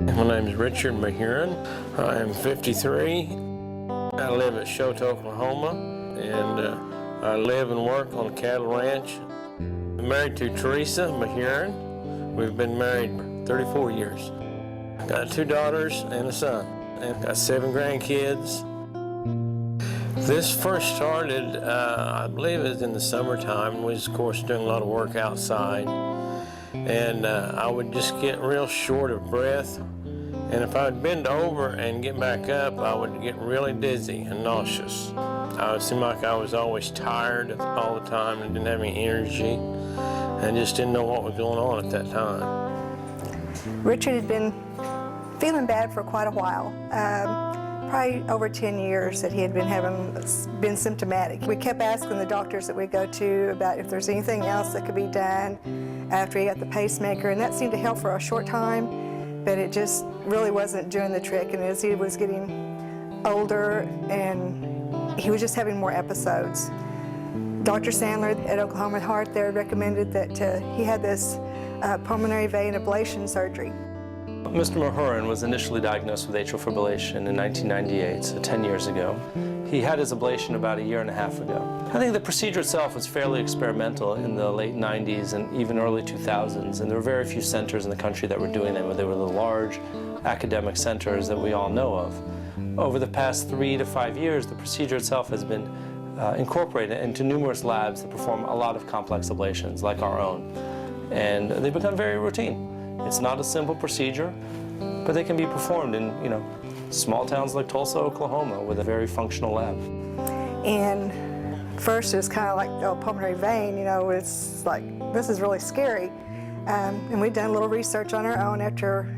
My name is Richard Mahurin. I am 53. I live at Choate, Oklahoma, and I live and work on a cattle ranch. I'm married to Teresa Mahurin. We've been married 34 years. I got 2 daughters and a son, and got 7 grandkids. This first started, I believe it was in the summertime. We was, of course, doing a lot of work outside, and I would just get real short of breath. And if I would bend over and get back up, I would get really dizzy and nauseous. It seemed like I was always tired all the time and didn't have any energy, and just didn't know what was going on at that time. Richard had been feeling bad for quite a while. Probably over 10 years that he had been symptomatic. We kept asking the doctors that we go to about if there's anything else that could be done after he got the pacemaker, and that seemed to help for a short time, but it just really wasn't doing the trick. And as he was getting older, and he was just having more episodes. Dr. Sandler at Oklahoma Heart there recommended that he had this pulmonary vein ablation surgery. Mr. Mahurin was initially diagnosed with atrial fibrillation in 1998, so 10 years ago. He had his ablation about 1.5 years ago. I think the procedure itself was fairly experimental in the late 90s and even early 2000s, and there were very few centers in the country that were doing them. They were the large academic centers that we all know of. Over the past 3 to 5 years, the procedure itself has been incorporated into numerous labs that perform a lot of complex ablations, like our own, and they've become very routine. It's not a simple procedure, but they can be performed in, small towns like Tulsa, Oklahoma, with a very functional lab. And first it was kind of like, oh, pulmonary vein, it's like, this is really scary. And we'd done a little research on our own after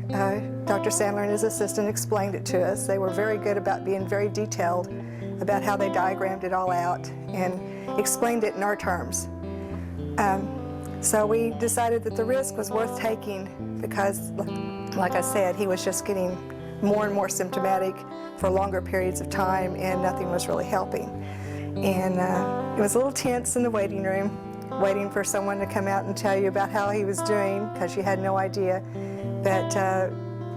Dr. Sandler and his assistant explained it to us. They were very good about being very detailed about how they diagrammed it all out and explained it in our terms. So we decided that the risk was worth taking because, like I said, he was just getting more and more symptomatic for longer periods of time, and nothing was really helping. And it was a little tense in the waiting room, waiting for someone to come out and tell you about how he was doing, because you had no idea. But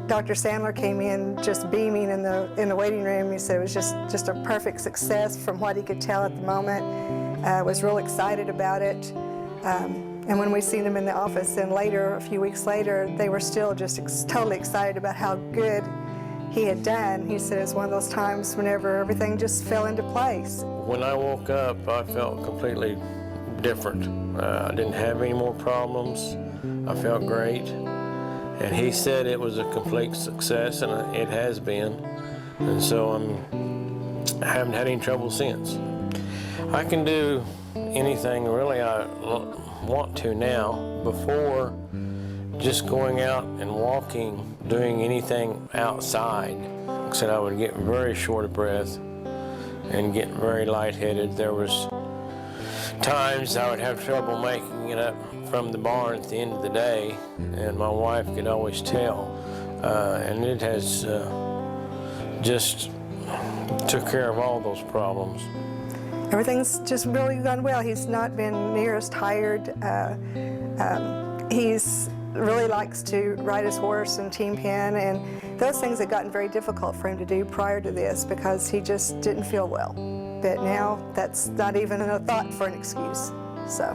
Dr. Sandler came in just beaming in the waiting room. He said it was just a perfect success from what he could tell at the moment. Was real excited about it. And when we seen them in the office, and later, a few weeks later, they were still just totally excited about how good he had done. He said it's one of those times whenever everything just fell into place. When I woke up, I felt completely different. I didn't have any more problems. I felt great. And he said it was a complete success, and it has been. And so I haven't had any trouble since. I can do anything really I want to now. Before, just going out and walking, doing anything outside, said I would get very short of breath and get very lightheaded. There was times I would have trouble making it up from the barn at the end of the day, and my wife could always tell. And it has just took care of all those problems. Everything's just really gone well. He's not been near as tired. He's really likes to ride his horse and team pen, and those things had gotten very difficult for him to do prior to this because he just didn't feel well. But now that's not even a thought for an excuse. So.